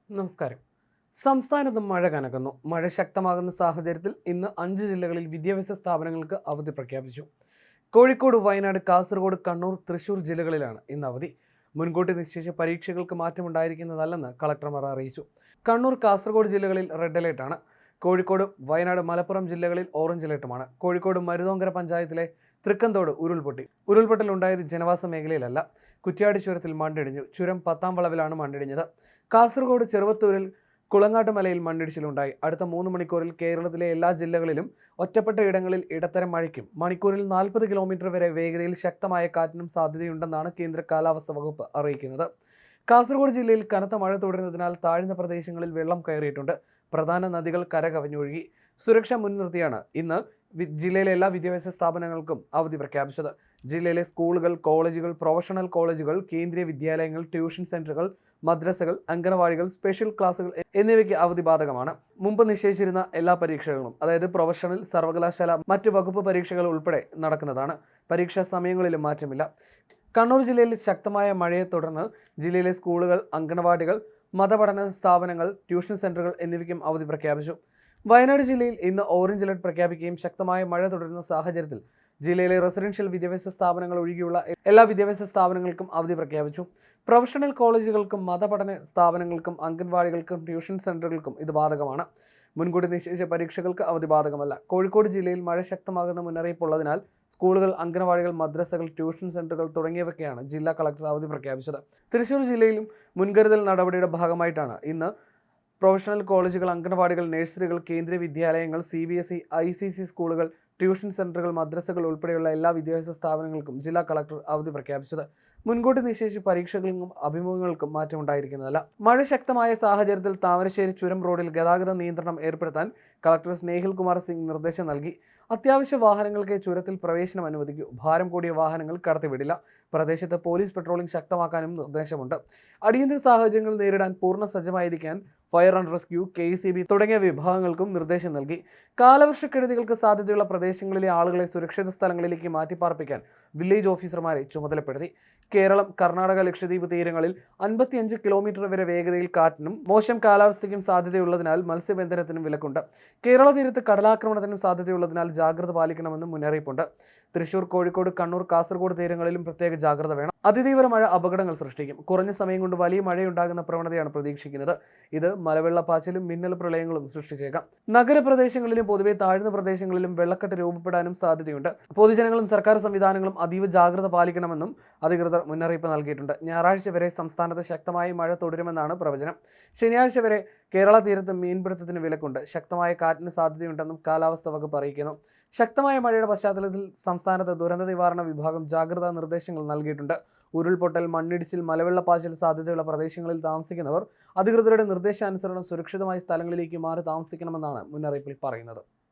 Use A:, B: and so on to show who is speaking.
A: നമസ്കാരം. സംസ്ഥാനത്ത് മഴ കനക്കുന്നു. മഴ ശക്തമാകുന്ന സാഹചര്യത്തിൽ ഇന്ന് 5 ജില്ലകളിൽ വിദ്യാഭ്യാസ സ്ഥാപനങ്ങൾക്ക് അവധി പ്രഖ്യാപിച്ചു. കോഴിക്കോട്, വയനാട്, കാസർഗോഡ്, കണ്ണൂർ, തൃശൂർ ജില്ലകളിലാണ് ഇന്ന് അവധി. മുൻകൂട്ടി നിശ്ചയിച്ച പരീക്ഷകൾക്ക് മാറ്റമുണ്ടായിരിക്കുന്നതല്ലെന്ന് കളക്ടർമാർ അറിയിച്ചു. കണ്ണൂർ, കാസർഗോഡ് ജില്ലകളിൽ റെഡ് അലേർട്ടാണ്. കോഴിക്കോട്, വയനാട്, മലപ്പുറം ജില്ലകളിൽ ഓറഞ്ച് അലേർട്ടുമാണ്. കോഴിക്കോട് മരുതോങ്കര പഞ്ചായത്തിലെ തൃക്കന്തോട് ഉരുൾപൊട്ടി. ഉരുൾപൊട്ടലുണ്ടായത് ജനവാസ മേഖലയിലല്ല. കുറ്റ്യാടി ചുരത്തിൽ മണ്ണിടിഞ്ഞു. ചുരം 10-ാം വളവിലാണ് മണ്ണിടിഞ്ഞത്. കാസർഗോഡ് ചെറുവത്തൂരിൽ കുളങ്ങാട്ട് മലയിൽ മണ്ണിടിച്ചിലുണ്ടായി. അടുത്ത 3 മണിക്കൂറിൽ കേരളത്തിലെ എല്ലാ ജില്ലകളിലും ഒറ്റപ്പെട്ട ഇടങ്ങളിൽ ഇടത്തരം മഴയ്ക്കും മണിക്കൂറിൽ 40 കിലോമീറ്റർ വരെ വേഗതയിൽ ശക്തമായ കാറ്റിനും സാധ്യതയുണ്ടെന്നാണ് കേന്ദ്ര കാലാവസ്ഥാ വകുപ്പ് അറിയിക്കുന്നത്. കാസർഗോഡ് ജില്ലയിൽ കനത്ത മഴ തുടരുന്നതിനാൽ താഴ്ന്ന പ്രദേശങ്ങളിൽ വെള്ളം കയറിയിട്ടുണ്ട്. പ്രധാന നദികൾ കരകവിഞ്ഞൊഴുകി. സുരക്ഷ മുൻനിർത്തിയാണ് ഇന്ന് ജില്ലയിലെ എല്ലാ വിദ്യാഭ്യാസ സ്ഥാപനങ്ങൾക്കും അവധി പ്രഖ്യാപിച്ചത്. ജില്ലയിലെ സ്കൂളുകൾ, കോളേജുകൾ, പ്രൊഫഷണൽ കോളേജുകൾ, കേന്ദ്രീയ വിദ്യാലയങ്ങൾ, ട്യൂഷൻ സെന്ററുകൾ, മദ്രസകൾ, അംഗനവാടികൾ, സ്പെഷ്യൽ ക്ലാസുകൾ എന്നിവയ്ക്ക് അവധി ബാധകമാണ്. മുമ്പ് നിശ്ചയിച്ചിരുന്ന എല്ലാ പരീക്ഷകളും, അതായത് പ്രൊഫഷണൽ, സർവകലാശാല, മറ്റ് വകുപ്പ് പരീക്ഷകൾ ഉൾപ്പെടെ നടക്കുന്നതാണ്. പരീക്ഷാ സമയങ്ങളിലും മാറ്റമില്ല. കണ്ണൂർ ജില്ലയിൽ ശക്തമായ മഴയെ തുടർന്ന് ജില്ലയിലെ സ്കൂളുകൾ, അംഗനവാടികൾ, മതപഠന സ്ഥാപനങ്ങൾ, ട്യൂഷൻ സെന്ററുകൾ എന്നിവയ്ക്കും അവധി പ്രഖ്യാപിച്ചു. വയനാട് ജില്ലയിൽ ഇന്ന് ഓറഞ്ച് അലർട്ട് പ്രഖ്യാപിക്കുകയും ശക്തമായ മഴ തുടരുന്ന സാഹചര്യത്തിൽ ജില്ലയിലെ റെസിഡൻഷ്യൽ വിദ്യാഭ്യാസ സ്ഥാപനങ്ങൾ ഒഴികെയുള്ള എല്ലാ വിദ്യാഭ്യാസ സ്ഥാപനങ്ങൾക്കും അവധി പ്രഖ്യാപിച്ചു. പ്രൊഫഷണൽ കോളേജുകൾക്കും മതപഠന സ്ഥാപനങ്ങൾക്കും അംഗൻവാടികൾക്കും ട്യൂഷൻ സെന്ററുകൾക്കും ഇത് ബാധകമാണ്. മുൻകൂട്ടി നിശ്ചയിച്ച പരീക്ഷകൾക്ക് അവധി ബാധകമല്ല. കോഴിക്കോട് ജില്ലയിൽ മഴ ശക്തമാകുന്ന മുന്നറിയിപ്പുള്ളതിനാൽ സ്കൂളുകൾ, അംഗനവാടികൾ, മദ്രസകൾ, ട്യൂഷൻ സെന്ററുകൾ തുടങ്ങിയവയ്ക്കാണ് ജില്ലാ കളക്ടർ അവധി പ്രഖ്യാപിച്ചത്. തൃശൂർ ജില്ലയിലും മുൻകരുതൽ നടപടിയുടെ ഭാഗമായിട്ടാണ് ഇന്ന് പ്രൊഫഷണൽ കോളേജുകൾ, അംഗനവാടികൾ, നഴ്സറികൾ, കേന്ദ്രീയ വിദ്യാലയങ്ങൾ, CBSE, ICC സ്കൂളുകൾ, ട്യൂഷൻ സെന്ററുകൾ, മദ്രസകൾ ഉൾപ്പെടെയുള്ള എല്ലാ വിദ്യാഭ്യാസ സ്ഥാപനങ്ങൾക്കും ജില്ലാ കളക്ടർ അവധി പ്രഖ്യാപിച്ചത്. മുൻകൂട്ടി നിശ്ചയിച്ച പരീക്ഷകൾക്കും അഭിമുഖങ്ങൾക്കും മാറ്റമുണ്ടായിരിക്കുന്നതല്ല. മഴ ശക്തമായ സാഹചര്യത്തിൽ താമരശ്ശേരി ചുരം റോഡിൽ ഗതാഗത നിയന്ത്രണം ഏർപ്പെടുത്താൻ കളക്ടർ സ്നേഹിൽ കുമാർ സിംഗ് നിർദ്ദേശം നൽകി. അത്യാവശ്യ വാഹനങ്ങൾക്ക് ചുരത്തിൽ പ്രവേശനം അനുവദിക്കൂ. ഭാരം കൂടിയ വാഹനങ്ങൾ കടത്തിവിടില്ല. പ്രദേശത്ത് പോലീസ് പെട്രോളിംഗ് ശക്തമാക്കാനും നിർദ്ദേശമുണ്ട്. അടിയന്തര സാഹചര്യങ്ങൾ നേരിടാൻ പൂർണ്ണ സജ്ജമായിരിക്കാൻ ഫയർ ആൻഡ് റെസ്ക്യൂ, KCB തുടങ്ങിയ വിഭാഗങ്ങൾക്കും നിർദ്ദേശം നൽകി. കാലവർഷക്കെടുതികൾക്ക് സാധ്യതയുള്ള പ്രദേശങ്ങളിലെ ആളുകളെ സുരക്ഷിത സ്ഥലങ്ങളിലേക്ക് മാറ്റിപ്പാർപ്പിക്കാൻ വില്ലേജ് ഓഫീസർമാരെ ചുമതലപ്പെടുത്തി. കേരളം, കർണാടക, ലക്ഷദ്വീപ് തീരങ്ങളിൽ 55 കിലോമീറ്റർ വരെ വേഗതയിൽ കാറ്റിനും മോശം കാലാവസ്ഥയ്ക്കും സാധ്യതയുള്ളതിനാൽ മത്സ്യബന്ധനത്തിനും വിലക്കുണ്ട്. കേരള തീരത്ത് കടലാക്രമണത്തിനും സാധ്യതയുള്ളതിനാൽ ജാഗ്രത പാലിക്കണമെന്നും മുന്നറിയിപ്പുണ്ട്. തൃശൂർ, കോഴിക്കോട്, കണ്ണൂർ, കാസർഗോഡ് തീരങ്ങളിലും പ്രത്യേക ജാഗ്രത വേണം. അതിതീവ്ര മഴ അപകടങ്ങൾ സൃഷ്ടിക്കും. കുറഞ്ഞ സമയം കൊണ്ട് വലിയ മഴയുണ്ടാകുന്ന പ്രവണതയാണ് പ്രതീക്ഷിക്കുന്നത്. ഇത് മലവെള്ളപ്പാച്ചിലും മിന്നൽ പ്രളയങ്ങളും സൃഷ്ടിച്ചേക്കാം. നഗരപ്രദേശങ്ങളിലും പൊതുവെ താഴ്ന്ന പ്രദേശങ്ങളിലും വെള്ളക്കെട്ട് രൂപപ്പെടാനും സാധ്യതയുണ്ട്. പൊതുജനങ്ങളും സർക്കാർ സംവിധാനങ്ങളും അതീവ ജാഗ്രത പാലിക്കണമെന്നും അധികൃതർ മുന്നറിയിപ്പ് നൽകിയിട്ടുണ്ട്. ഞായറാഴ്ച വരെ സംസ്ഥാനത്ത് ശക്തമായ മഴ തുടരുമെന്നാണ് പ്രവചനം. ശനിയാഴ്ച വരെ കേരള തീരത്ത് മീൻപിടുത്തത്തിന് വിലക്കുണ്ട്. ശക്തമായ കാറ്റിന് സാധ്യതയുണ്ടെന്നും കാലാവസ്ഥാ വകുപ്പ് അറിയിക്കുന്നു. ശക്തമായ മഴയുടെ പശ്ചാത്തലത്തിൽ സംസ്ഥാനത്ത് ദുരന്ത നിവാരണ വിഭാഗം ജാഗ്രതാ നിർദ്ദേശങ്ങൾ നൽകിയിട്ടുണ്ട്. ഉരുൾപൊട്ടൽ, മണ്ണിടിച്ചിൽ, മലവെള്ളപ്പാച്ചിൽ സാധ്യതയുള്ള പ്രദേശങ്ങളിൽ താമസിക്കുന്നവർ അധികൃതരുടെ നിർദ്ദേശാനുസരണം സുരക്ഷിതമായ സ്ഥലങ്ങളിലേക്ക് മാറി താമസിക്കണമെന്നാണ് മുന്നറിയിപ്പിൽ പറയുന്നത്.